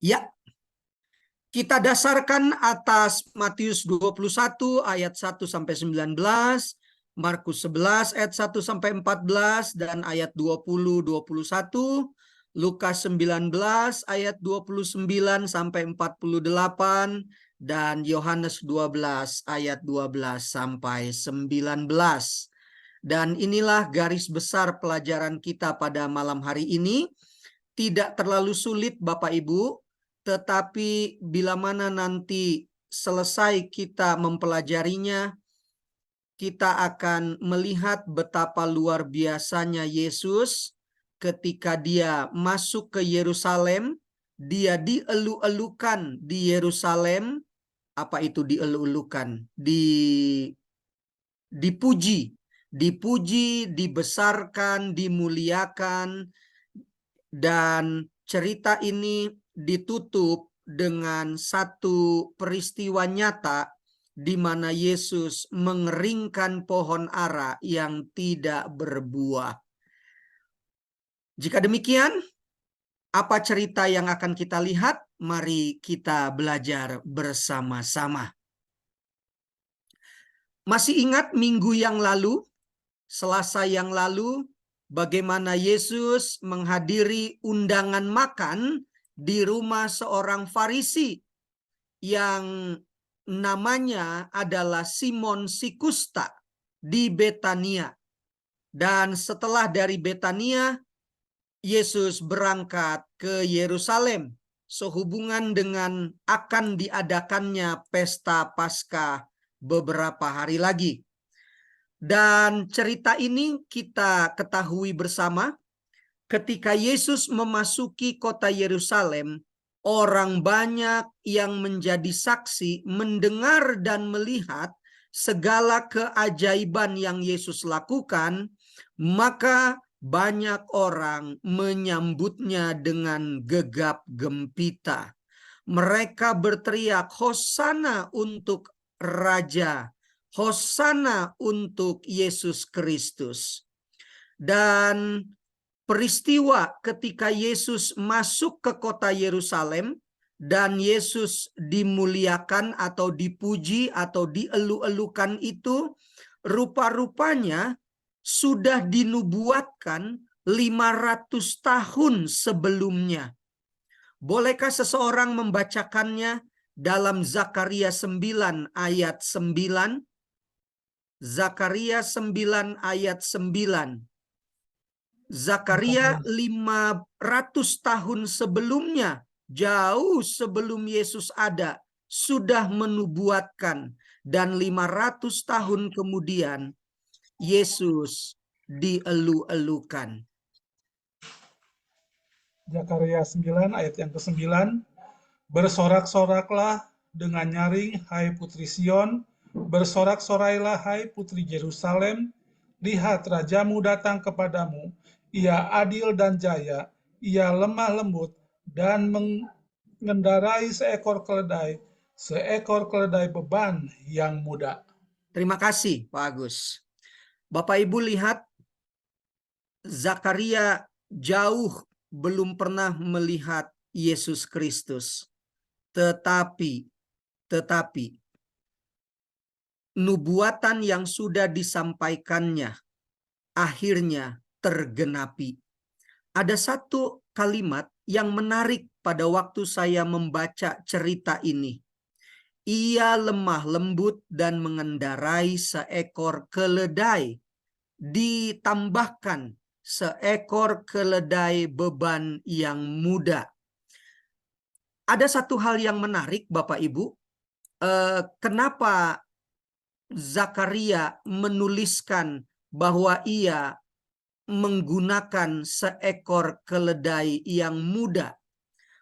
Ya, kita dasarkan atas Matius 21 ayat 1 sampai 19, Markus 11 ayat 1 sampai 14 dan ayat 20-21, Lukas 19 ayat 29 sampai 48 dan Yohanes 12 ayat 12 sampai 19. Dan inilah garis besar pelajaran kita pada malam hari ini. Tidak terlalu sulit Bapak Ibu, tetapi bila mana nanti selesai kita mempelajarinya, kita akan melihat betapa luar biasanya Yesus ketika dia masuk ke Yerusalem. Dia dielu-elukan di Yerusalem. Apa itu dielu-elukan? Dipuji, dibesarkan, dimuliakan. Dan cerita ini ditutup dengan satu peristiwa nyata di mana Yesus mengeringkan pohon ara yang tidak berbuah. Jika demikian, apa cerita yang akan kita lihat? Mari kita belajar bersama-sama. Masih ingat minggu yang lalu, Selasa yang lalu, bagaimana Yesus menghadiri undangan makan di rumah seorang Farisi yang namanya adalah Simon si Kusta di Betania. Dan setelah dari Betania, Yesus berangkat ke Yerusalem sehubungan dengan akan diadakannya pesta Paskah beberapa hari lagi. Dan cerita ini kita ketahui bersama, ketika Yesus memasuki kota Yerusalem, orang banyak yang menjadi saksi mendengar dan melihat segala keajaiban yang Yesus lakukan, maka banyak orang menyambutnya dengan gegap gempita. Mereka berteriak, "Hosana untuk Raja, Hosana untuk Yesus Kristus." Dan peristiwa ketika Yesus masuk ke kota Yerusalem dan Yesus dimuliakan atau dipuji atau dielu-elukan itu, rupa-rupanya sudah dinubuatkan 500 tahun sebelumnya. Bolehkah seseorang membacakannya dalam Zakaria 9 ayat 9? Zakaria 9 ayat 9. Zakaria 500 tahun sebelumnya, jauh sebelum Yesus ada, sudah menubuatkan. Dan 500 tahun kemudian, Yesus dielu-elukan. Zakaria 9 ayat yang ke-9, bersorak-soraklah dengan nyaring, hai putri Sion, bersorak-sorailah, hai putri Yerusalem, lihat rajamu datang kepadamu, ia adil dan jaya, ia lemah lembut dan mengendarai seekor keledai beban yang muda. Terima kasih Pak Agus. Bapak Ibu lihat, Zakaria jauh belum pernah melihat Yesus Kristus. Tetapi nubuatan yang sudah disampaikannya akhirnya tergenapi. Ada satu kalimat yang menarik pada waktu saya membaca cerita ini. Ia lemah lembut dan mengendarai seekor keledai. Ditambahkan seekor keledai beban yang muda. Ada satu hal yang menarik Bapak Ibu. Kenapa Zakaria menuliskan bahwa ia menggunakan seekor keledai yang muda?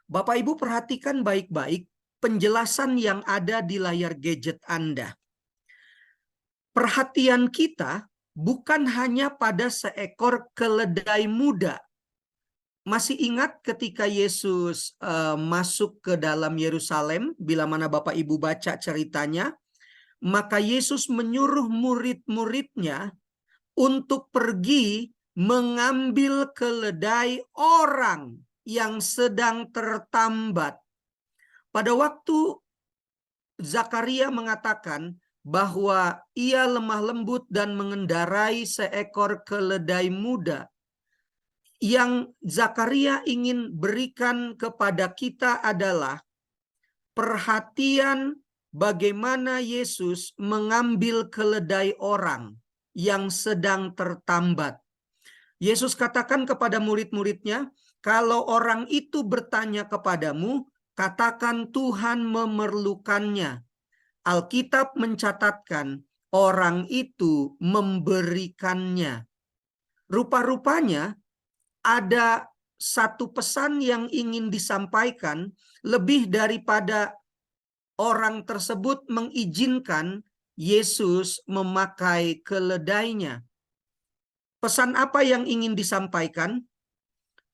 Bapak Ibu perhatikan baik-baik penjelasan yang ada di layar gadget Anda. Perhatian kita bukan hanya pada seekor keledai muda. Masih ingat ketika Yesus masuk ke dalam Yerusalem, bila mana Bapak Ibu baca ceritanya, maka Yesus menyuruh murid-muridnya untuk pergi mengambil keledai orang yang sedang tertambat Pada waktu Zakaria mengatakan bahwa ia lemah lembut dan mengendarai seekor keledai muda, yang Zakaria ingin berikan kepada kita adalah perhatian bagaimana Yesus mengambil keledai orang yang sedang tertambat. Yesus katakan kepada murid-muridnya, kalau orang itu bertanya kepadamu, katakan Tuhan memerlukannya. Alkitab mencatatkan orang itu memberikannya. Rupa-rupanya ada satu pesan yang ingin disampaikan lebih daripada orang tersebut mengizinkan Yesus memakai keledainya. Pesan apa yang ingin disampaikan?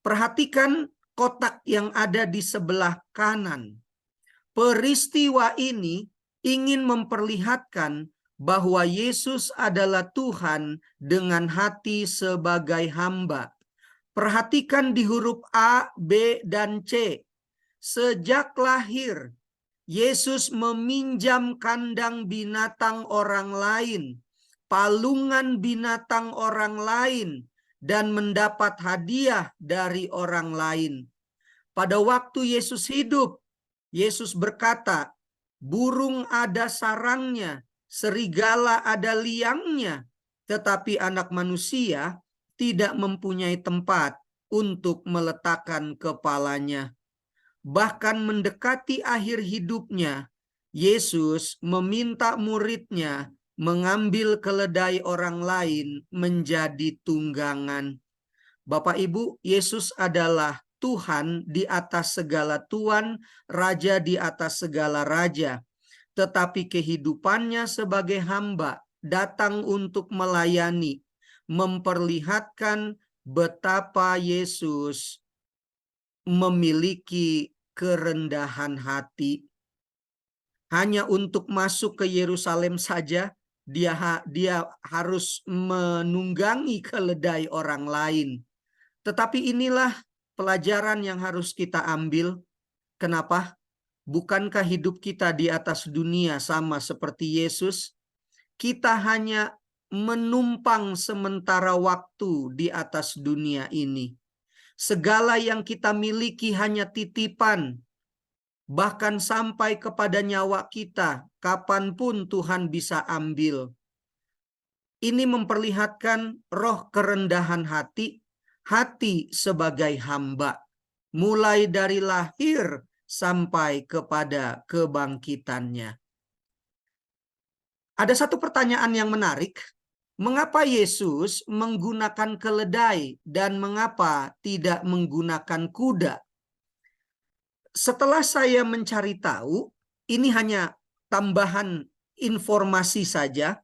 Perhatikan kotak yang ada di sebelah kanan. Peristiwa ini ingin memperlihatkan bahwa Yesus adalah Tuhan dengan hati sebagai hamba. Perhatikan di huruf A, B, dan C. Sejak lahir, Yesus meminjam kandang binatang orang lain, palungan binatang orang lain, dan mendapat hadiah dari orang lain. Pada waktu Yesus hidup, Yesus berkata, burung ada sarangnya, serigala ada liangnya, tetapi anak manusia tidak mempunyai tempat untuk meletakkan kepalanya. Bahkan mendekati akhir hidupnya, Yesus meminta muridnya mengambil keledai orang lain menjadi tunggangan. Bapak Ibu, Yesus adalah Tuhan di atas segala Tuhan, Raja di atas segala raja. Tetapi kehidupannya sebagai hamba datang untuk melayani, memperlihatkan betapa Yesus memiliki kerendahan hati. Hanya untuk masuk ke Yerusalem saja, dia harus menunggangi keledai orang lain. Tetapi inilah pelajaran yang harus kita ambil. Kenapa? Bukankah hidup kita di atas dunia sama seperti Yesus? Kita hanya menumpang sementara waktu di atas dunia ini. Segala yang kita miliki hanya titipan, bahkan sampai kepada nyawa kita, kapanpun Tuhan bisa ambil. Ini memperlihatkan roh kerendahan hati, hati sebagai hamba, mulai dari lahir sampai kepada kebangkitannya. Ada satu pertanyaan yang menarik. Mengapa Yesus menggunakan keledai dan mengapa tidak menggunakan kuda? Setelah saya mencari tahu, ini hanya tambahan informasi saja.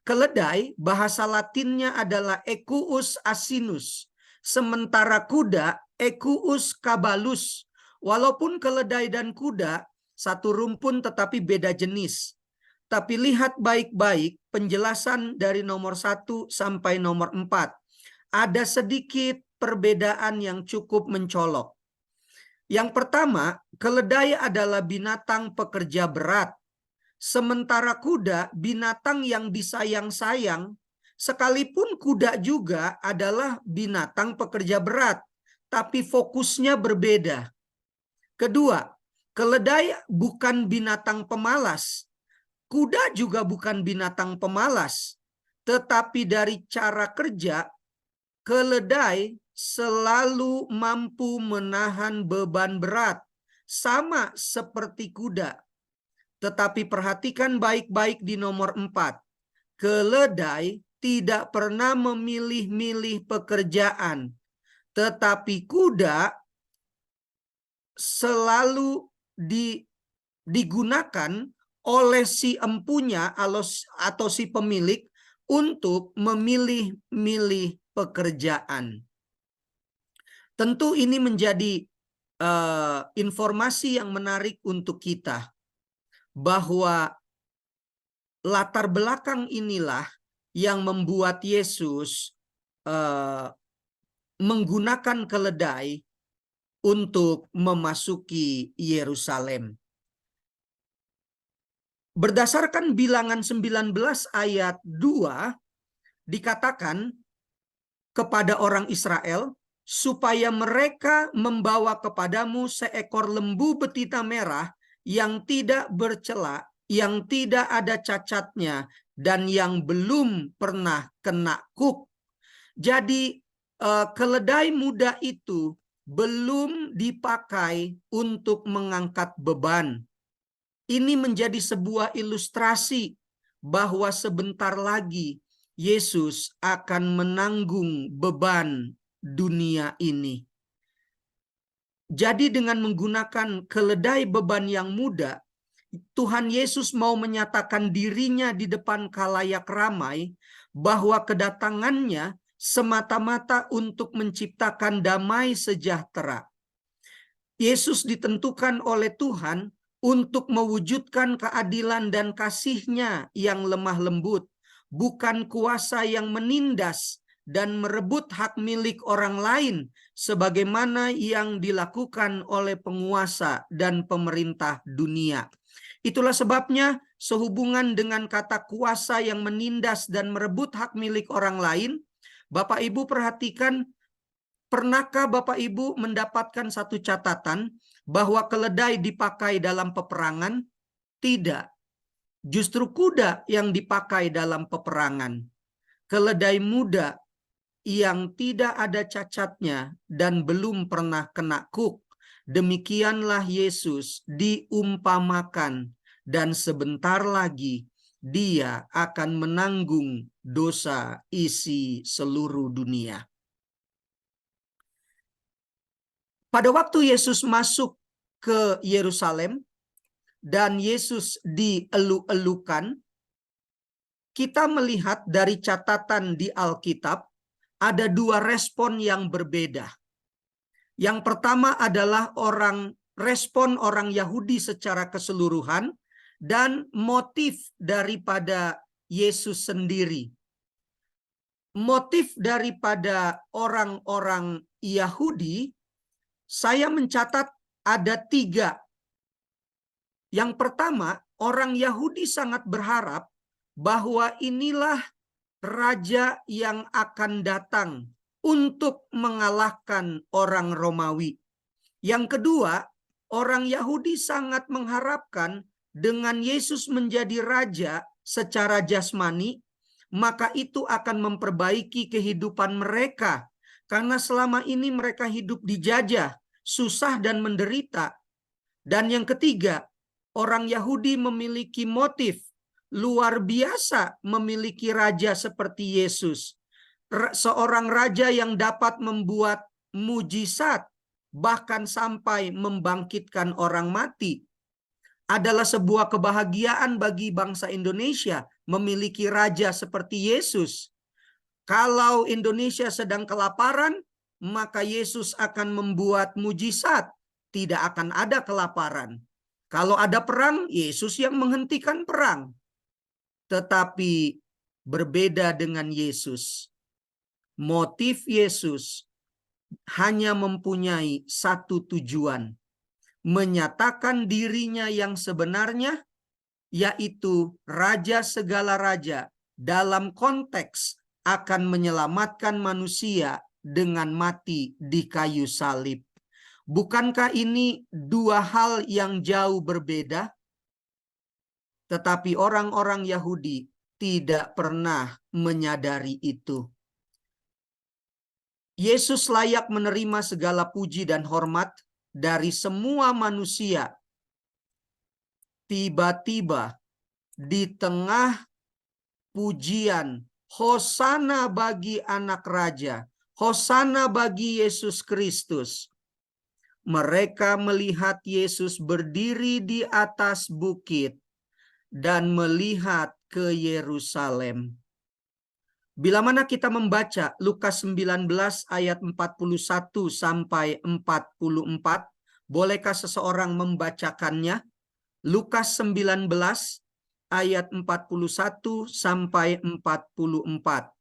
Keledai bahasa Latinnya adalah Equus asinus, sementara kuda Equus caballus. Walaupun keledai dan kuda satu rumpun tetapi beda jenis. Tapi lihat baik-baik penjelasan dari nomor 1 sampai nomor 4. Ada sedikit perbedaan yang cukup mencolok. Yang pertama, keledai adalah binatang pekerja berat. Sementara kuda binatang yang disayang-sayang, sekalipun kuda juga adalah binatang pekerja berat, tapi fokusnya berbeda. Kedua, keledai bukan binatang pemalas. Kuda juga bukan binatang pemalas, tetapi dari cara kerja, keledai selalu mampu menahan beban berat, sama seperti kuda. Tetapi perhatikan baik-baik di nomor 4. Keledai tidak pernah memilih-milih pekerjaan, tetapi kuda selalu digunakan oleh si empunya atau si pemilik untuk memilih-milih pekerjaan. Tentu ini menjadi informasi yang menarik untuk kita, bahwa latar belakang inilah yang membuat Yesus menggunakan keledai untuk memasuki Yerusalem. Berdasarkan Bilangan 19 ayat 2 dikatakan kepada orang Israel supaya mereka membawa kepadamu seekor lembu betina merah yang tidak bercela, yang tidak ada cacatnya, dan yang belum pernah kena kuk. Jadi keledai muda itu belum dipakai untuk mengangkat beban. Ini menjadi sebuah ilustrasi bahwa sebentar lagi Yesus akan menanggung beban dunia ini. Jadi dengan menggunakan keledai beban yang muda, Tuhan Yesus mau menyatakan dirinya di depan khalayak ramai bahwa kedatangannya semata-mata untuk menciptakan damai sejahtera. Yesus ditentukan oleh Tuhan untuk mewujudkan keadilan dan kasih-Nya yang lemah lembut, bukan kuasa yang menindas dan merebut hak milik orang lain sebagaimana yang dilakukan oleh penguasa dan pemerintah dunia. Itulah sebabnya sehubungan dengan kata kuasa yang menindas dan merebut hak milik orang lain, Bapak Ibu perhatikan, pernahkah Bapak Ibu mendapatkan satu catatan bahwa keledai dipakai dalam peperangan? Tidak. Justru kuda yang dipakai dalam peperangan. Keledai muda yang tidak ada cacatnya dan belum pernah kena kuk. Demikianlah Yesus diumpamakan dan sebentar lagi Dia akan menanggung dosa isi seluruh dunia. Pada waktu Yesus masuk ke Yerusalem dan Yesus dielu-elukan, kita melihat dari catatan di Alkitab ada dua respon yang berbeda. Yang pertama adalah respon orang Yahudi secara keseluruhan dan motif daripada Yesus sendiri. Motif daripada orang-orang Yahudi, saya mencatat ada 3. Yang pertama, orang Yahudi sangat berharap bahwa inilah raja yang akan datang untuk mengalahkan orang Romawi. Yang kedua, orang Yahudi sangat mengharapkan dengan Yesus menjadi raja secara jasmani, maka itu akan memperbaiki kehidupan mereka. Karena selama ini mereka hidup dijajah, susah dan menderita. Dan yang ketiga, orang Yahudi memiliki motif luar biasa memiliki raja seperti Yesus. Seorang raja yang dapat membuat mujizat, bahkan sampai membangkitkan orang mati. Adalah sebuah kebahagiaan bagi bangsa Indonesia memiliki raja seperti Yesus. Kalau Indonesia sedang kelaparan, maka Yesus akan membuat mujizat. Tidak akan ada kelaparan. Kalau ada perang, Yesus yang menghentikan perang. Tetapi berbeda dengan Yesus. Motif Yesus hanya mempunyai satu tujuan. Menyatakan dirinya yang sebenarnya, yaitu Raja segala raja, dalam konteks akan menyelamatkan manusia dengan mati di kayu salib. Bukankah ini dua hal yang jauh berbeda? Tetapi orang-orang Yahudi tidak pernah menyadari itu. Yesus layak menerima segala puji dan hormat dari semua manusia. Tiba-tiba di tengah pujian, Hosana bagi anak raja, Hosana bagi Yesus Kristus. Mereka melihat Yesus berdiri di atas bukit dan melihat ke Yerusalem. Bila mana kita membaca Lukas 19 ayat 41 sampai 44, bolehkah seseorang membacakannya? Lukas 19 ayat 41 sampai 44.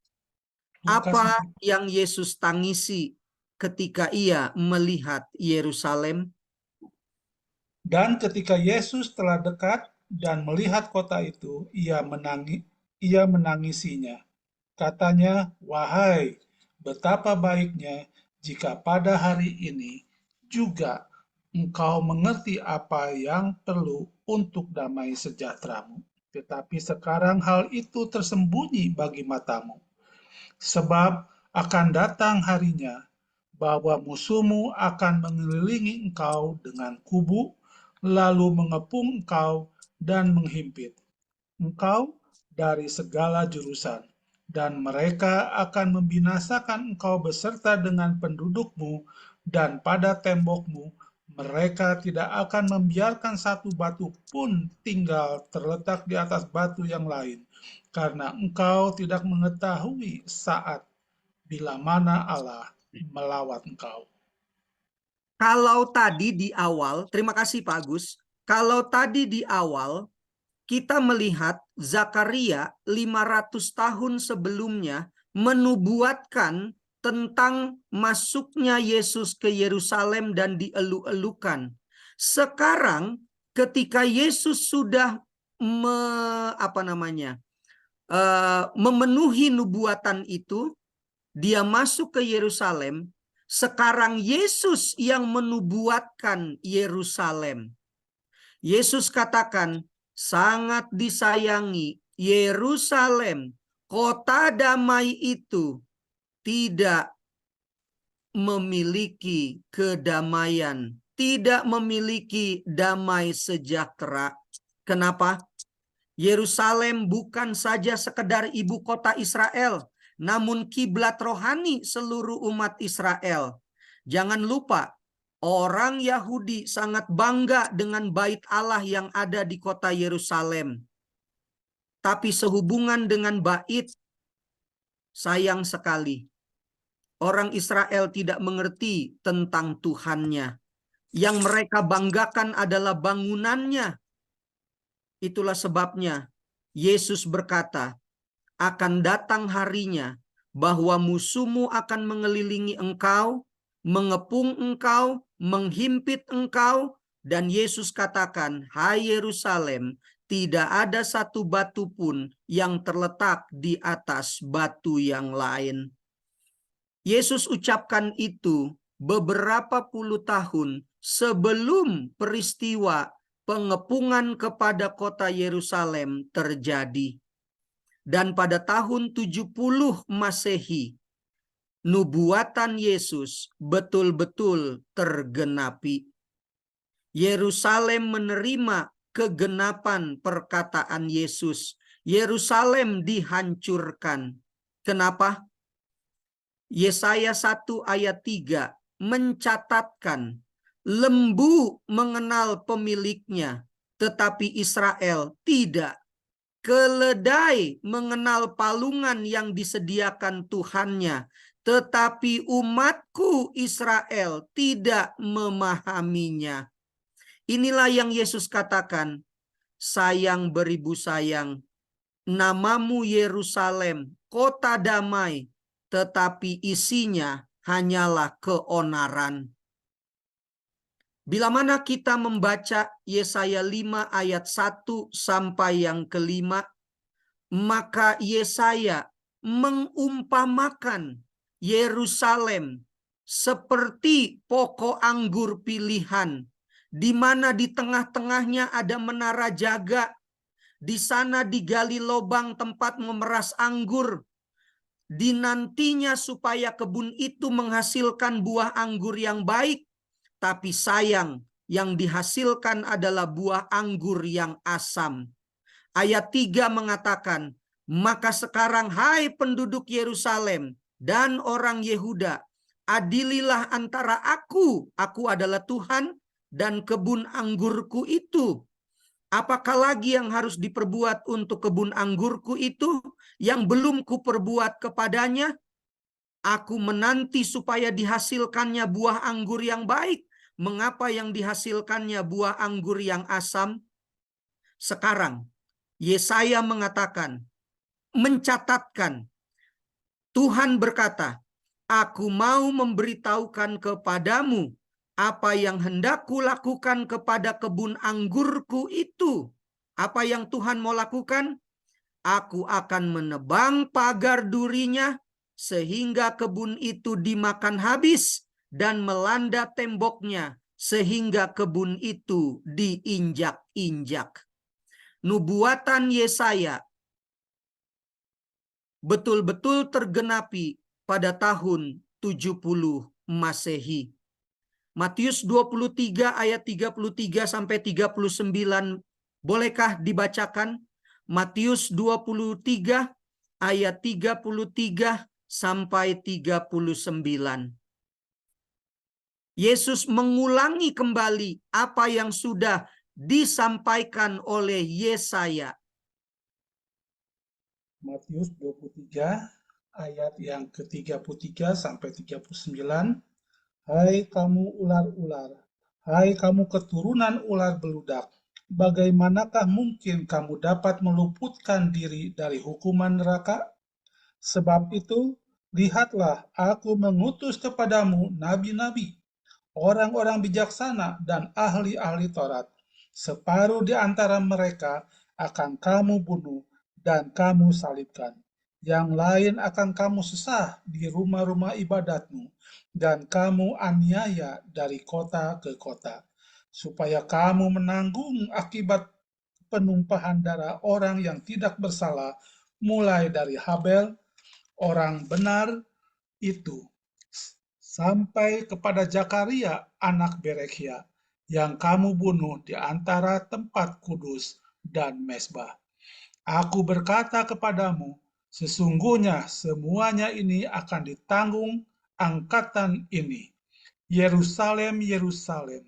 Apa yang Yesus tangisi ketika ia melihat Yerusalem? Dan ketika Yesus telah dekat, dan melihat kota itu, ia menangisinya. Katanya, "Wahai, betapa baiknya jika pada hari ini juga engkau mengerti apa yang perlu untuk damai sejahteramu. Tetapi sekarang hal itu tersembunyi bagi matamu. Sebab akan datang harinya bahwa musuhmu akan mengelilingi engkau dengan kubu, lalu mengepung engkau dan menghimpit engkau dari segala jurusan, dan mereka akan membinasakan engkau beserta dengan pendudukmu, dan pada tembokmu mereka tidak akan membiarkan satu batu pun tinggal terletak di atas batu yang lain, karena engkau tidak mengetahui saat bila mana Allah melawat engkau." Kalau tadi di awal, terima kasih Pak Agus. Kalau tadi di awal kita melihat Zakaria 500 tahun sebelumnya menubuatkan tentang masuknya Yesus ke Yerusalem dan dielu-elukan. Sekarang ketika Yesus sudah memenuhi nubuatan itu, dia masuk ke Yerusalem. Sekarang Yesus yang menubuatkan Yerusalem. Yesus katakan, sangat disayangi Yerusalem, kota damai itu tidak memiliki kedamaian, tidak memiliki damai sejahtera. Kenapa? Yerusalem bukan saja sekedar ibu kota Israel, namun kiblat rohani seluruh umat Israel. Jangan lupa, orang Yahudi sangat bangga dengan bait Allah yang ada di kota Yerusalem. Tapi sehubungan dengan bait, sayang sekali, orang Israel tidak mengerti tentang Tuhannya. Yang mereka banggakan adalah bangunannya. Itulah sebabnya Yesus berkata, akan datang harinya bahwa musuhmu akan mengelilingi engkau, mengepung engkau, menghimpit engkau, dan Yesus katakan, hai Yerusalem, tidak ada satu batu pun yang terletak di atas batu yang lain. Yesus ucapkan itu beberapa puluh tahun sebelum peristiwa pengepungan kepada kota Yerusalem terjadi. Dan pada tahun 70 Masehi, nubuatan Yesus betul-betul tergenapi. Yerusalem menerima kegenapan perkataan Yesus. Yerusalem dihancurkan. Kenapa? Yesaya 1 ayat 3 mencatatkan, lembu mengenal pemiliknya, tetapi Israel tidak. Keledai mengenal palungan yang disediakan Tuhannya, tetapi umatku Israel tidak memahaminya. Inilah yang Yesus katakan, sayang beribu sayang, namamu Yerusalem, kota damai, tetapi isinya hanyalah keonaran. Bila mana kita membaca Yesaya 5 ayat 1 sampai yang kelima, maka Yesaya mengumpamakan Yerusalem seperti pokok anggur pilihan, di mana di tengah-tengahnya ada menara jaga. Di sana digali lubang tempat memeras anggur. Dinantinya supaya kebun itu menghasilkan buah anggur yang baik. Tapi sayang, yang dihasilkan adalah buah anggur yang asam. Ayat 3 mengatakan, maka sekarang hai penduduk Yerusalem dan orang Yehuda, adililah antara aku adalah Tuhan, dan kebun anggurku itu. Apakah lagi yang harus diperbuat untuk kebun anggurku itu yang belum kuperbuat kepadanya? Aku menanti supaya dihasilkannya buah anggur yang baik. Mengapa yang dihasilkannya buah anggur yang asam? Sekarang Yesaya mengatakan, mencatatkan, Tuhan berkata, aku mau memberitahukan kepadamu apa yang hendak kulakukan kepada kebun anggurku itu. Apa yang Tuhan mau lakukan? Aku akan menebang pagar durinya sehingga kebun itu dimakan habis dan melanda temboknya sehingga kebun itu diinjak-injak. Nubuatan Yesaya betul-betul tergenapi pada tahun 70 Masehi. Matius 23 ayat 33 sampai 39, bolehkah dibacakan? Matius 23 ayat 33 sampai 39. Yesus mengulangi kembali apa yang sudah disampaikan oleh Yesaya. Matius 23 ayat yang ke-33 sampai 39. Hai kamu ular-ular, hai kamu keturunan ular beludak, bagaimanakah mungkin kamu dapat meluputkan diri dari hukuman neraka? Sebab itu, lihatlah aku mengutus kepadamu nabi-nabi, orang-orang bijaksana dan ahli-ahli Taurat. Separuh di antara mereka akan kamu bunuh dan kamu salibkan. Yang lain akan kamu sesah di rumah-rumah ibadatmu, dan kamu aniaya dari kota ke kota, supaya kamu menanggung akibat penumpahan darah orang yang tidak bersalah, mulai dari Habel, orang benar itu, sampai kepada Zakaria anak Berekhia, yang kamu bunuh di antara tempat kudus dan mezbah. Aku berkata kepadamu, sesungguhnya semuanya ini akan ditanggung angkatan ini. Yerusalem, Yerusalem,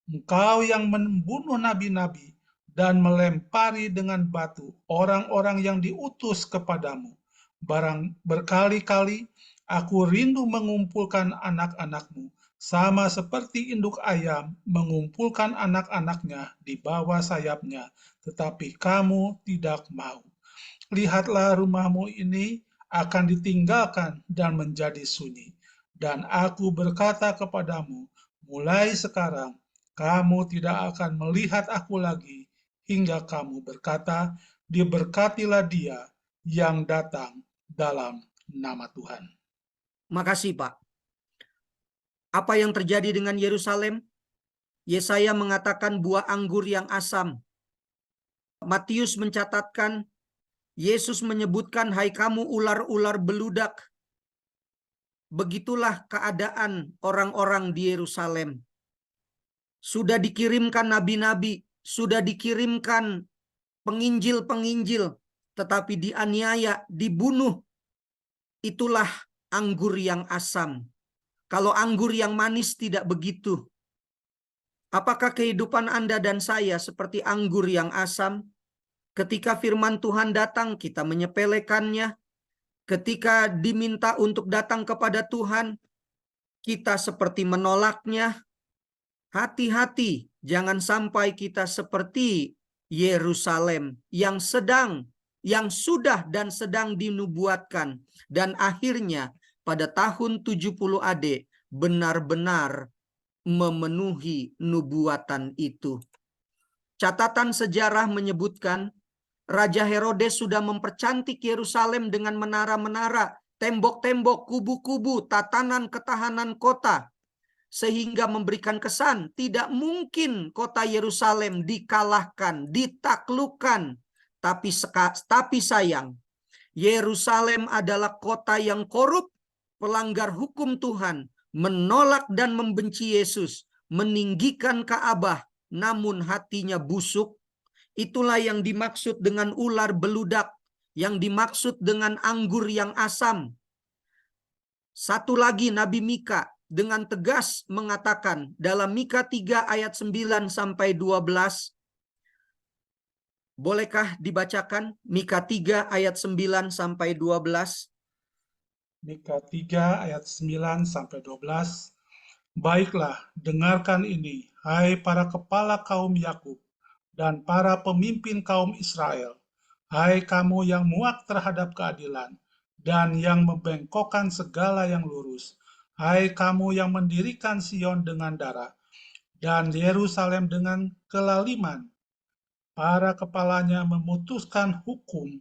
engkau yang membunuh nabi-nabi dan melempari dengan batu orang-orang yang diutus kepadamu. Berkali-kali aku rindu mengumpulkan anak-anakmu, sama seperti induk ayam mengumpulkan anak-anaknya di bawah sayapnya, tetapi kamu tidak mau. Lihatlah rumahmu ini akan ditinggalkan dan menjadi sunyi. Dan aku berkata kepadamu, mulai sekarang kamu tidak akan melihat aku lagi, hingga kamu berkata, diberkatilah dia yang datang dalam nama Tuhan. Makasih, Pak. Apa yang terjadi dengan Yerusalem? Yesaya mengatakan buah anggur yang asam. Matius mencatatkan, Yesus menyebutkan, hai kamu ular-ular beludak. Begitulah keadaan orang-orang di Yerusalem. Sudah dikirimkan nabi-nabi, sudah dikirimkan penginjil-penginjil, tetapi dianiaya, dibunuh. Itulah anggur yang asam. Kalau anggur yang manis tidak begitu. Apakah kehidupan Anda dan saya seperti anggur yang asam? Ketika firman Tuhan datang, kita menyepelekannya. Ketika diminta untuk datang kepada Tuhan, kita seperti menolaknya. Hati-hati, jangan sampai kita seperti Yerusalem yang sudah dan sedang dinubuatkan. Dan akhirnya pada tahun 70 AD benar-benar memenuhi nubuatan itu. Catatan sejarah menyebutkan Raja Herodes sudah mempercantik Yerusalem dengan menara-menara, tembok-tembok, kubu-kubu, tatanan ketahanan kota, sehingga memberikan kesan tidak mungkin kota Yerusalem dikalahkan, ditaklukkan. Tapi sayang, Yerusalem adalah kota yang korup, pelanggar hukum Tuhan, menolak dan membenci Yesus, meninggikan Ka'bah, namun hatinya busuk. Itulah yang dimaksud dengan ular beludak, yang dimaksud dengan anggur yang asam. Satu lagi Nabi Mika dengan tegas mengatakan dalam Mika 3 ayat 9 sampai 12. Bolehkah dibacakan Mika 3 ayat 9 sampai 12? Mika 3 ayat 9 sampai 12. Baiklah, dengarkan ini, hai para kepala kaum Yakub dan para pemimpin kaum Israel, hai kamu yang muak terhadap keadilan dan yang membengkokkan segala yang lurus, hai kamu yang mendirikan Sion dengan darah dan Yerusalem dengan kelaliman. para kepalanya memutuskan hukum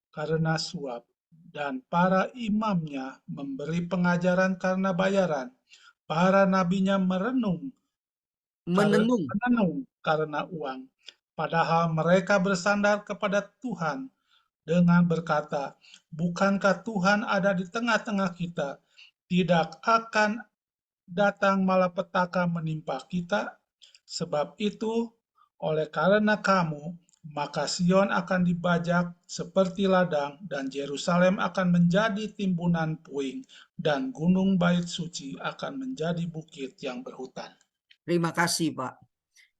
karena suap, dan para imamnya memberi pengajaran karena bayaran. Para nabinya Menenung. menenung karena uang. Padahal mereka bersandar kepada Tuhan dengan berkata, "Bukankah Tuhan ada di tengah-tengah kita? Tidak akan datang malapetaka menimpa kita? Sebab itu, oleh karena kamu, maka Sion akan dibajak seperti ladang, dan Yerusalem akan menjadi timbunan puing, dan gunung bait suci akan menjadi bukit yang berhutan." Terima kasih, Pak.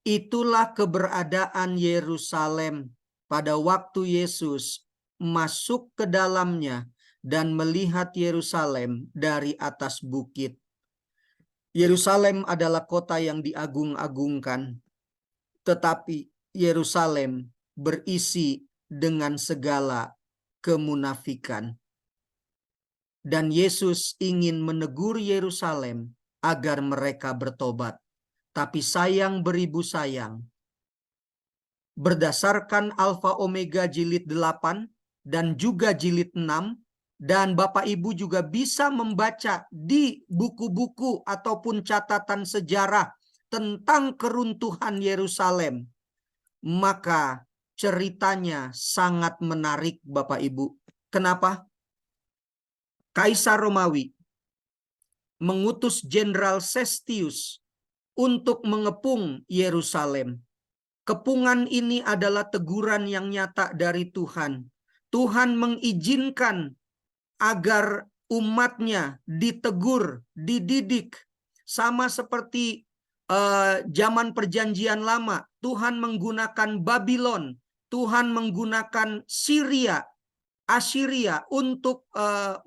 Itulah keberadaan Yerusalem pada waktu Yesus masuk ke dalamnya dan melihat Yerusalem dari atas bukit. Yerusalem adalah kota yang diagung-agungkan, tetapi Yerusalem berisi dengan segala kemunafikan. Dan Yesus ingin menegur Yerusalem agar mereka bertobat. Tapi sayang beribu sayang, berdasarkan Alfa Omega jilid 8 dan juga jilid 6, dan Bapak Ibu juga bisa membaca di buku-buku ataupun catatan sejarah tentang keruntuhan Yerusalem, maka ceritanya sangat menarik, Bapak Ibu. Kenapa? Kaisar Romawi mengutus Jenderal Sestius untuk mengepung Yerusalem. Kepungan ini adalah teguran yang nyata dari Tuhan. Tuhan mengizinkan agar umatnya ditegur, dididik. Sama seperti zaman perjanjian lama, Tuhan menggunakan Babylon, Tuhan menggunakan Syria, Assyria untuk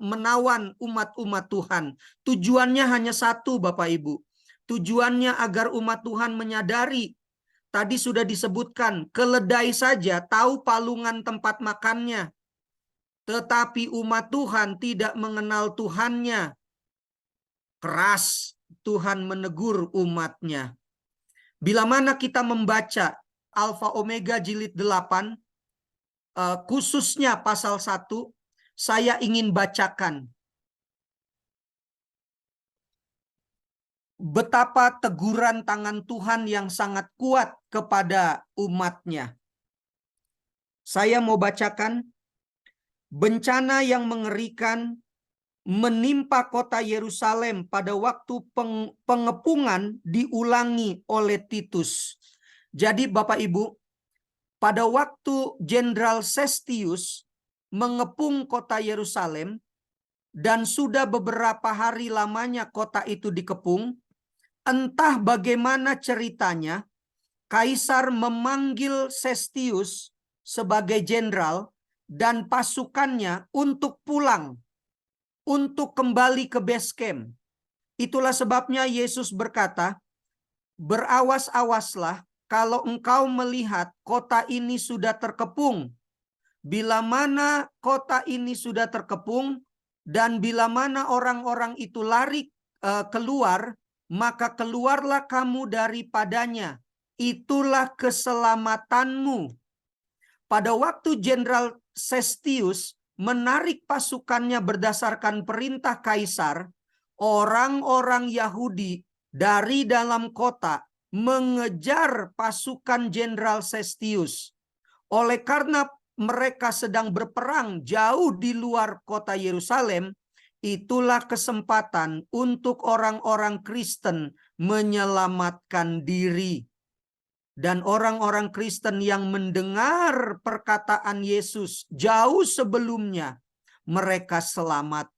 menawan umat-umat Tuhan. Tujuannya hanya satu, Bapak Ibu. Tujuannya agar umat Tuhan menyadari, tadi sudah disebutkan, keledai saja tahu palungan tempat makannya. Tetapi umat Tuhan tidak mengenal Tuhannya. Keras Tuhan menegur umatnya. Bila mana kita membaca Alfa Omega jilid 8, khususnya pasal 1, saya ingin bacakan betapa teguran tangan Tuhan yang sangat kuat kepada umatnya. Saya mau bacakan, bencana yang mengerikan menimpa kota Yerusalem pada waktu pengepungan diulangi oleh Titus. Jadi Bapak Ibu, pada waktu Jenderal Sestius mengepung kota Yerusalem, dan sudah beberapa hari lamanya kota itu dikepung, entah bagaimana ceritanya, Kaisar memanggil Sestius sebagai jenderal dan pasukannya untuk pulang, untuk kembali ke base camp. Itulah sebabnya Yesus berkata, "Berawas-awaslah kalau engkau melihat kota ini sudah terkepung. Bila mana kota ini sudah terkepung dan bila mana orang-orang itu lari keluar, maka keluarlah kamu daripadanya. Itulah keselamatanmu." Pada waktu Jenderal Sestius menarik pasukannya berdasarkan perintah Kaisar, orang-orang Yahudi dari dalam kota mengejar pasukan Jenderal Sestius. Oleh karena mereka sedang berperang jauh di luar kota Yerusalem, itulah kesempatan untuk orang-orang Kristen menyelamatkan diri. Dan orang-orang Kristen yang mendengar perkataan Yesus jauh sebelumnya, mereka selamat.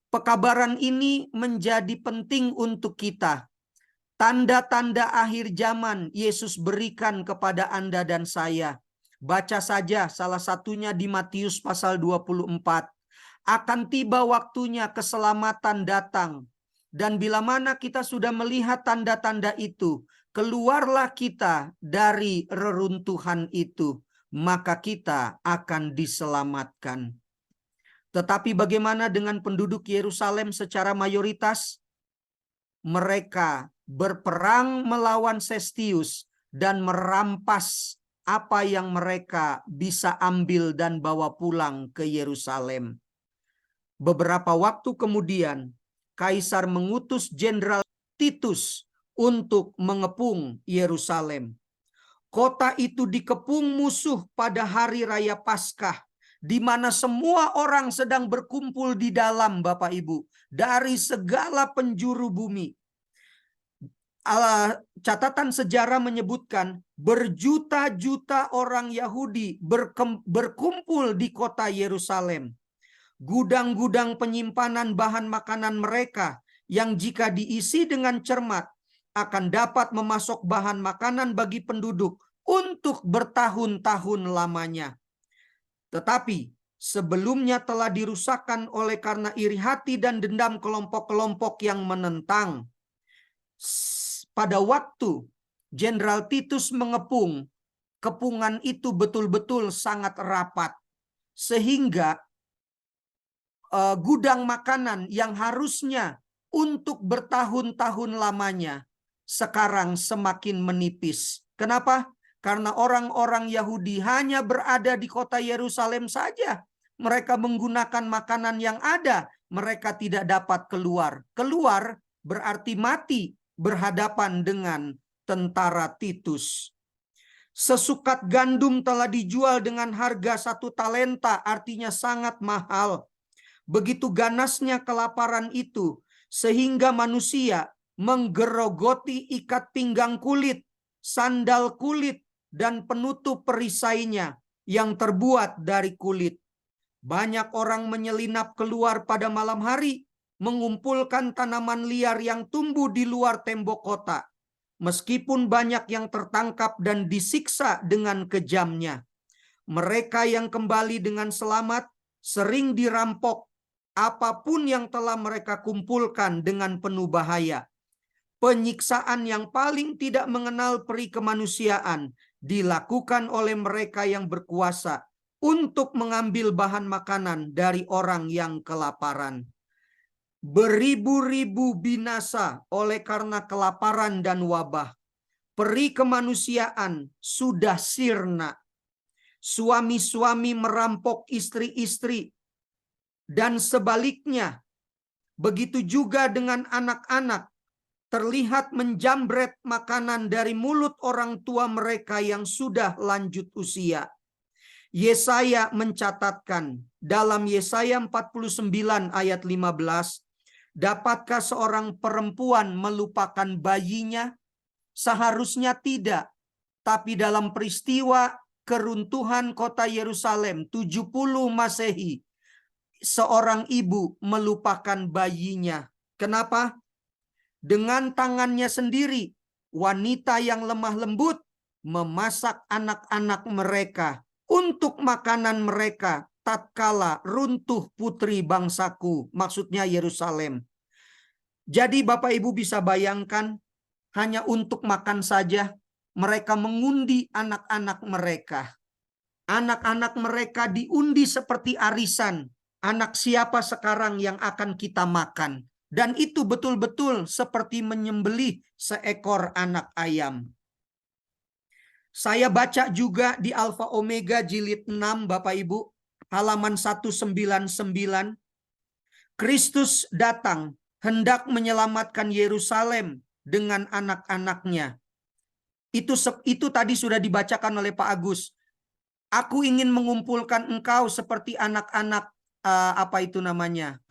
Pekabaran ini menjadi penting untuk kita. Tanda-tanda akhir zaman Yesus berikan kepada Anda dan saya. Baca saja salah satunya di Matius pasal 24. Akan tiba waktunya keselamatan datang. Dan bila mana kita sudah melihat tanda-tanda itu, keluarlah kita dari reruntuhan itu, maka kita akan diselamatkan. Tetapi bagaimana dengan penduduk Yerusalem secara mayoritas? Mereka berperang melawan Sestius dan merampas apa yang mereka bisa ambil dan bawa pulang ke Yerusalem. Beberapa waktu kemudian, Kaisar mengutus Jenderal Titus untuk mengepung Yerusalem. Kota itu dikepung musuh pada hari raya Paskah, di mana semua orang sedang berkumpul di dalam, Bapak Ibu, dari segala penjuru bumi. Catatan sejarah menyebutkan berjuta-juta orang Yahudi berkumpul di kota Yerusalem. Gudang-gudang penyimpanan bahan makanan mereka yang jika diisi dengan cermat akan dapat memasok bahan makanan bagi penduduk untuk bertahun-tahun lamanya. Tetapi sebelumnya telah dirusakkan oleh karena iri hati dan dendam kelompok-kelompok yang menentang. Pada waktu Jenderal Titus mengepung, kepungan itu betul-betul sangat rapat. Sehingga gudang makanan yang harusnya untuk bertahun-tahun lamanya sekarang semakin menipis. Kenapa? Karena orang-orang Yahudi hanya berada di kota Yerusalem saja. Mereka menggunakan makanan yang ada. Mereka tidak dapat keluar. Keluar berarti mati berhadapan dengan tentara Titus. Sesukat gandum telah dijual dengan harga 1 talenta, artinya sangat mahal. Begitu ganasnya kelaparan itu, sehingga manusia menggerogoti ikat pinggang kulit, sandal kulit, dan penutup perisainya yang terbuat dari kulit. Banyak orang menyelinap keluar pada malam hari, mengumpulkan tanaman liar yang tumbuh di luar tembok kota. Meskipun banyak yang tertangkap dan disiksa dengan kejamnya, mereka yang kembali dengan selamat sering dirampok apapun yang telah mereka kumpulkan dengan penuh bahaya. Penyiksaan yang paling tidak mengenal peri kemanusiaan dilakukan oleh mereka yang berkuasa untuk mengambil bahan makanan dari orang yang kelaparan. Beribu-ribu binasa oleh karena kelaparan dan wabah. Peri kemanusiaan sudah sirna. Suami-suami merampok istri-istri. Dan sebaliknya, begitu juga dengan anak-anak, terlihat menjambret makanan dari mulut orang tua mereka yang sudah lanjut usia. Yesaya mencatatkan dalam Yesaya 49 ayat 15, dapatkah seorang perempuan melupakan bayinya? Seharusnya tidak. Tapi dalam peristiwa keruntuhan kota Yerusalem 70 Masehi, seorang ibu melupakan bayinya. Kenapa? Dengan tangannya sendiri, wanita yang lemah lembut memasak anak-anak mereka untuk makanan mereka tatkala runtuh putri bangsaku, maksudnya Yerusalem. Jadi Bapak Ibu bisa bayangkan, hanya untuk makan saja mereka mengundi anak-anak mereka. Anak-anak mereka diundi seperti arisan. Anak siapa sekarang yang akan kita makan? Dan itu betul-betul seperti menyembelih seekor anak ayam. Saya baca juga di Alfa Omega jilid 6 Bapak Ibu, halaman 199. Kristus datang hendak menyelamatkan Yerusalem dengan anak-anaknya. Itu tadi sudah dibacakan oleh Pak Agus. Aku ingin mengumpulkan engkau seperti anak-anak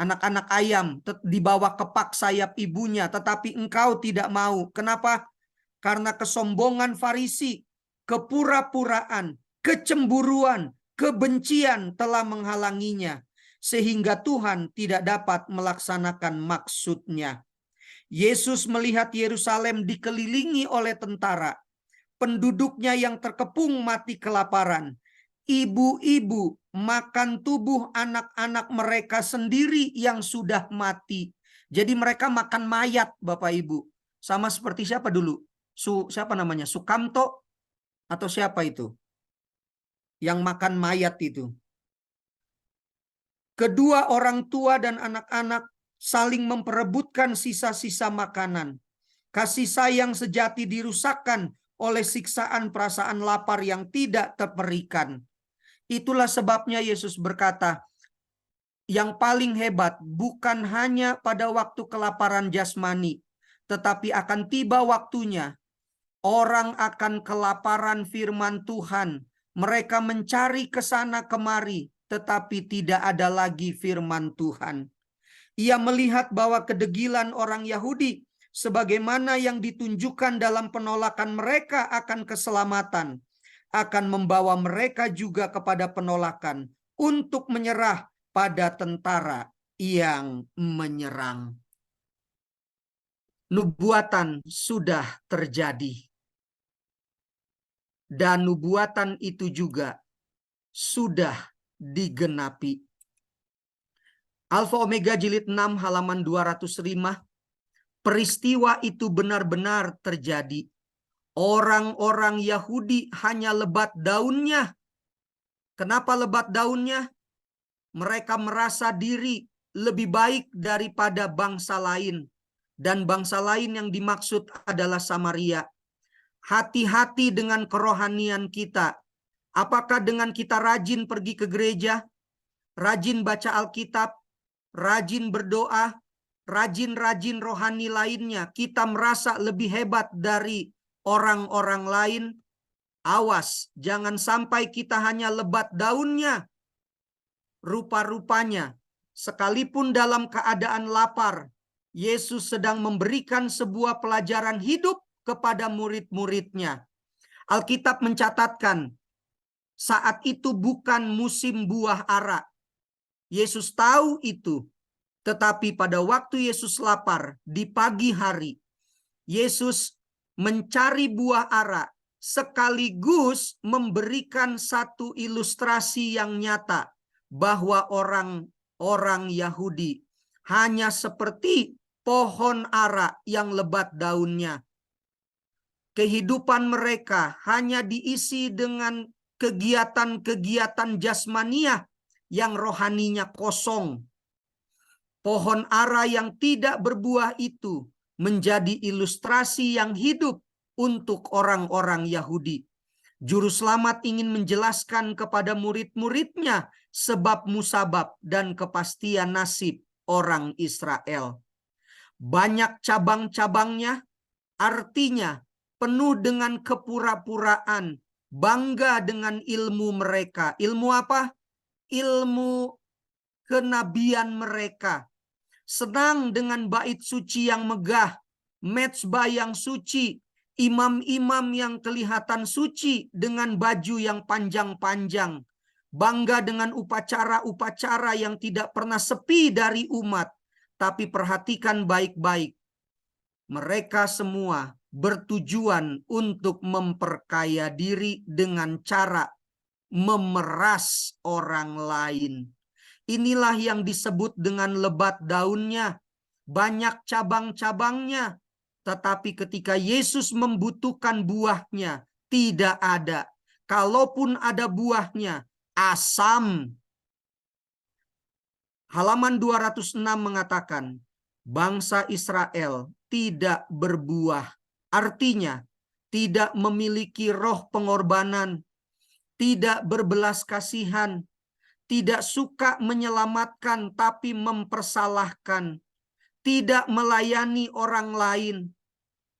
anak-anak ayam di bawah kepak sayap ibunya, tetapi engkau tidak mau. Kenapa? Karena kesombongan Farisi, kepura-puraan, kecemburuan, kebencian telah menghalanginya, sehingga Tuhan tidak dapat melaksanakan maksudnya. Yesus melihat Yerusalem dikelilingi oleh tentara, penduduknya yang terkepung mati kelaparan. Ibu-ibu makan tubuh anak-anak mereka sendiri yang sudah mati. Jadi mereka makan mayat, Bapak Ibu. Sama seperti siapa dulu? Siapa namanya? Sukamto atau siapa itu? Yang makan mayat itu. Kedua orang tua dan anak-anak saling memperebutkan sisa-sisa makanan. Kasih sayang sejati dirusakkan oleh siksaan perasaan lapar yang tidak terperikan. Itulah sebabnya Yesus berkata, yang paling hebat bukan hanya pada waktu kelaparan jasmani, tetapi akan tiba waktunya orang akan kelaparan firman Tuhan. Mereka mencari ke sana kemari, tetapi tidak ada lagi firman Tuhan. Ia melihat bahwa kedegilan orang Yahudi, sebagaimana yang ditunjukkan dalam penolakan mereka akan keselamatan, akan membawa mereka juga kepada penolakan untuk menyerah pada tentara yang menyerang. Nubuatan sudah terjadi. Dan nubuatan itu juga sudah digenapi. Alfa Omega jilid 6 halaman 205. Peristiwa itu benar-benar terjadi. Orang-orang Yahudi hanya lebat daunnya. Kenapa lebat daunnya? Mereka merasa diri lebih baik daripada bangsa lain. Dan bangsa lain yang dimaksud adalah Samaria. Hati-hati dengan kerohanian kita. Apakah dengan kita rajin pergi ke gereja, rajin baca Alkitab, rajin berdoa, rajin-rajin rohani lainnya, kita merasa lebih hebat dari orang-orang lain? Awas, jangan sampai kita hanya lebat daunnya. Rupa-rupanya, sekalipun dalam keadaan lapar, Yesus sedang memberikan sebuah pelajaran hidup kepada murid-muridnya. Alkitab mencatatkan, saat itu bukan musim buah ara. Yesus tahu itu. Tetapi pada waktu Yesus lapar di pagi hari, Yesus mencari buah ara sekaligus memberikan satu ilustrasi yang nyata bahwa orang-orang Yahudi hanya seperti pohon ara yang lebat daunnya. Kehidupan mereka hanya diisi dengan kegiatan-kegiatan jasmaniah yang rohaninya kosong. Pohon ara yang tidak berbuah itu menjadi ilustrasi yang hidup untuk orang-orang Yahudi. Juru selamat ingin menjelaskan kepada murid-muridnya sebab musabab dan kepastian nasib orang Israel. Banyak cabang-cabangnya, artinya penuh dengan kepura-puraan, bangga dengan ilmu mereka. Ilmu apa? Ilmu kenabian mereka. Senang dengan bait suci yang megah, mezbah yang suci, imam-imam yang kelihatan suci dengan baju yang panjang-panjang. Bangga dengan upacara-upacara yang tidak pernah sepi dari umat. Tapi perhatikan baik-baik. Mereka semua bertujuan untuk memperkaya diri dengan cara memeras orang lain. Inilah yang disebut dengan lebat daunnya, banyak cabang-cabangnya, tetapi ketika Yesus membutuhkan buahnya, tidak ada. Kalaupun ada buahnya, asam. Halaman 206 mengatakan, bangsa Israel tidak berbuah. Artinya, tidak memiliki roh pengorbanan, tidak berbelas kasihan, tidak suka menyelamatkan tapi mempersalahkan, tidak melayani orang lain.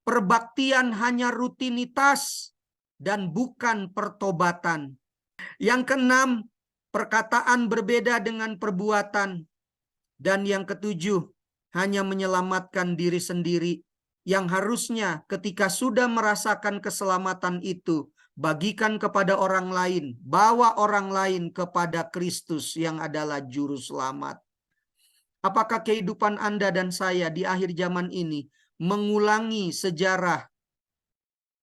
Perbaktian hanya rutinitas dan bukan pertobatan. Yang keenam, perkataan berbeda dengan perbuatan. Dan yang ketujuh, hanya menyelamatkan diri sendiri, yang harusnya ketika sudah merasakan keselamatan itu, bagikan kepada orang lain, bawa orang lain kepada Kristus yang adalah juru selamat. Apakah kehidupan Anda dan saya di akhir zaman ini mengulangi sejarah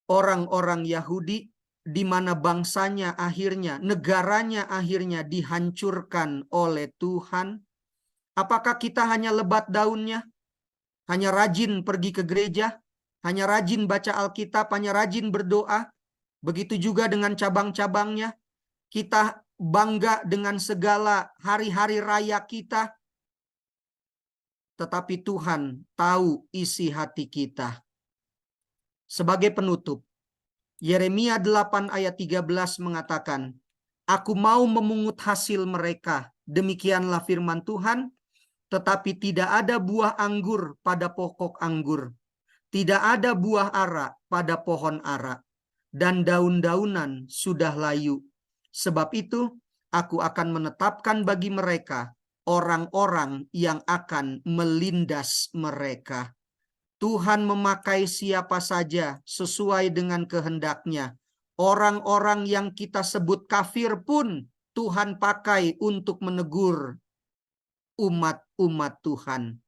orang-orang Yahudi di mana bangsanya akhirnya, negaranya akhirnya dihancurkan oleh Tuhan? Apakah kita hanya lebat daunnya? Hanya rajin pergi ke gereja? Hanya rajin baca Alkitab? Hanya rajin berdoa? Begitu juga dengan cabang-cabangnya. Kita bangga dengan segala hari-hari raya kita. Tetapi Tuhan tahu isi hati kita. Sebagai penutup, Yeremia 8 ayat 13 mengatakan, Aku mau memungut hasil mereka. Demikianlah firman Tuhan, tetapi tidak ada buah anggur pada pokok anggur. Tidak ada buah ara pada pohon ara. Dan daun-daunan sudah layu. Sebab itu, aku akan menetapkan bagi mereka orang-orang yang akan melindas mereka. Tuhan memakai siapa saja sesuai dengan kehendaknya. Orang-orang yang kita sebut kafir pun Tuhan pakai untuk menegur umat-umat Tuhan.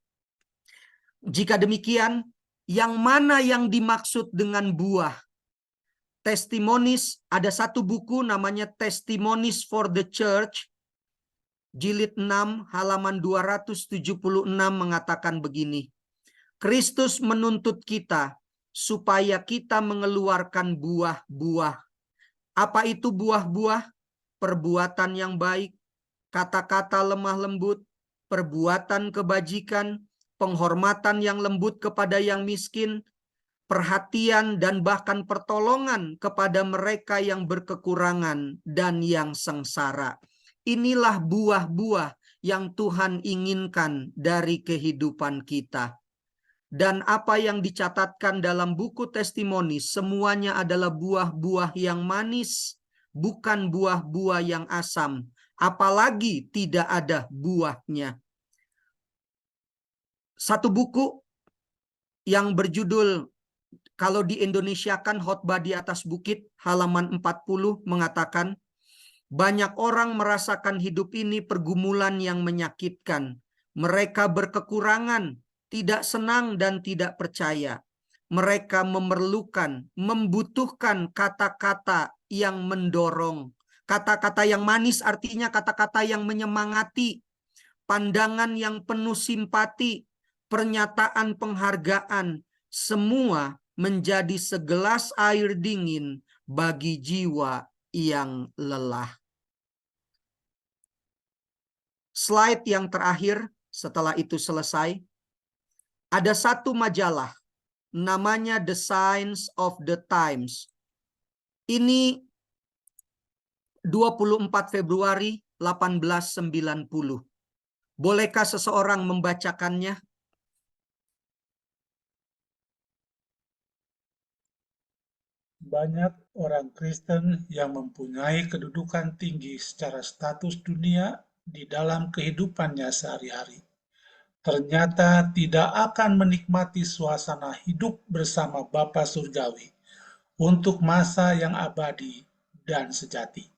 Jika demikian, yang mana yang dimaksud dengan buah? Testimonies, ada satu buku namanya Testimonies for the Church, jilid 6 halaman 276 mengatakan begini. Kristus menuntut kita supaya kita mengeluarkan buah-buah. Apa itu buah-buah? Perbuatan yang baik, kata-kata lemah lembut, perbuatan kebajikan, penghormatan yang lembut kepada yang miskin, perhatian dan bahkan pertolongan kepada mereka yang berkekurangan dan yang sengsara. Inilah buah-buah yang Tuhan inginkan dari kehidupan kita. Dan apa yang dicatatkan dalam buku testimoni semuanya adalah buah-buah yang manis, bukan buah-buah yang asam, apalagi tidak ada buahnya. Satu buku yang berjudul, kalau di Indonesiakan, Khotbah di Atas Bukit, halaman 40 mengatakan, banyak orang merasakan hidup ini pergumulan yang menyakitkan. Mereka berkekurangan, tidak senang dan tidak percaya. Mereka membutuhkan kata-kata yang mendorong. Kata-kata yang manis artinya kata-kata yang menyemangati. Pandangan yang penuh simpati, pernyataan penghargaan, semua menjadi segelas air dingin bagi jiwa yang lelah. Slide yang terakhir setelah itu selesai. Ada satu majalah namanya The Signs of the Times. Ini 24 Februari 1890. Bolehkah seseorang membacakannya? Banyak orang Kristen yang mempunyai kedudukan tinggi secara status dunia di dalam kehidupannya sehari-hari, ternyata tidak akan menikmati suasana hidup bersama Bapa Surgawi untuk masa yang abadi dan sejati.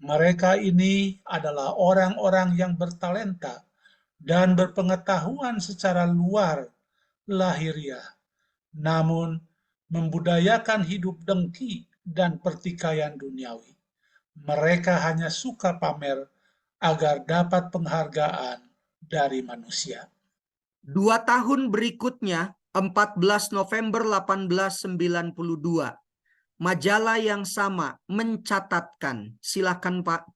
Mereka ini adalah orang-orang yang bertalenta dan berpengetahuan secara luar lahiriah, namun membudayakan hidup dengki dan pertikaian duniawi. Mereka hanya suka pamer agar dapat penghargaan dari manusia. 2 tahun berikutnya, 14 November 1892, majalah yang sama mencatatkan, silakan Pak.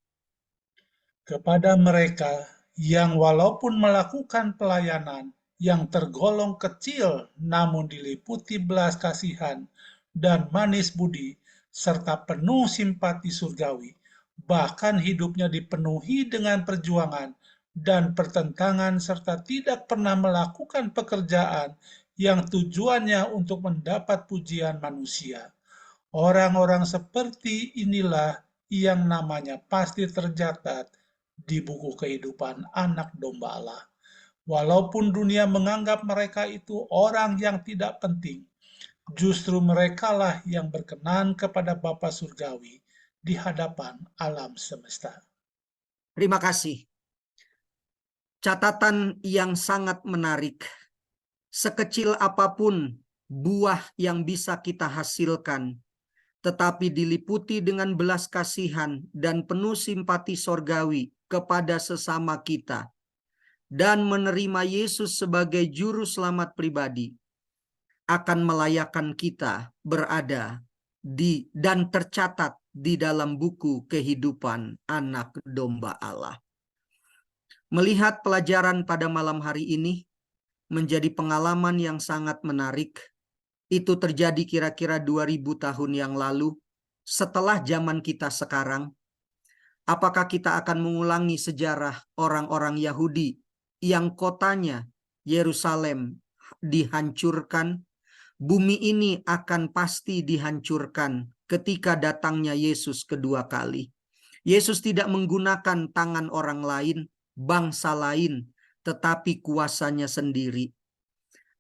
Kepada mereka yang walaupun melakukan pelayanan yang tergolong kecil namun diliputi belas kasihan dan manis budi serta penuh simpati surgawi, bahkan hidupnya dipenuhi dengan perjuangan dan pertentangan serta tidak pernah melakukan pekerjaan yang tujuannya untuk mendapat pujian manusia. Orang-orang seperti inilah yang namanya pasti tercatat di buku kehidupan anak domba Allah. Walaupun dunia menganggap mereka itu orang yang tidak penting, justru merekalah yang berkenan kepada Bapa Surgawi di hadapan alam semesta. Terima kasih. Catatan yang sangat menarik. Sekecil apapun buah yang bisa kita hasilkan, tetapi diliputi dengan belas kasihan dan penuh simpati sorgawi kepada sesama kita, dan menerima Yesus sebagai juru selamat pribadi, akan melayakkan kita berada di dan tercatat di dalam buku kehidupan anak domba Allah. Melihat pelajaran pada malam hari ini menjadi pengalaman yang sangat menarik, Itu terjadi kira-kira 2000 tahun yang lalu, setelah zaman kita sekarang. Apakah kita akan mengulangi sejarah orang-orang Yahudi yang kotanya Yerusalem dihancurkan? Bumi ini akan pasti dihancurkan ketika datangnya Yesus kedua kali. Yesus tidak menggunakan tangan orang lain, bangsa lain, tetapi kuasanya sendiri.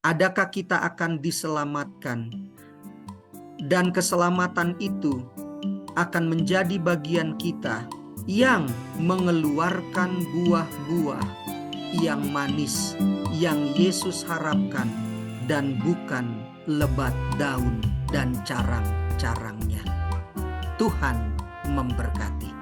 Adakah kita akan diselamatkan? Dan keselamatan itu akan menjadi bagian kita yang mengeluarkan buah-buah yang manis yang Yesus harapkan, dan bukan lebat daun dan carang-carangnya. Tuhan memberkati.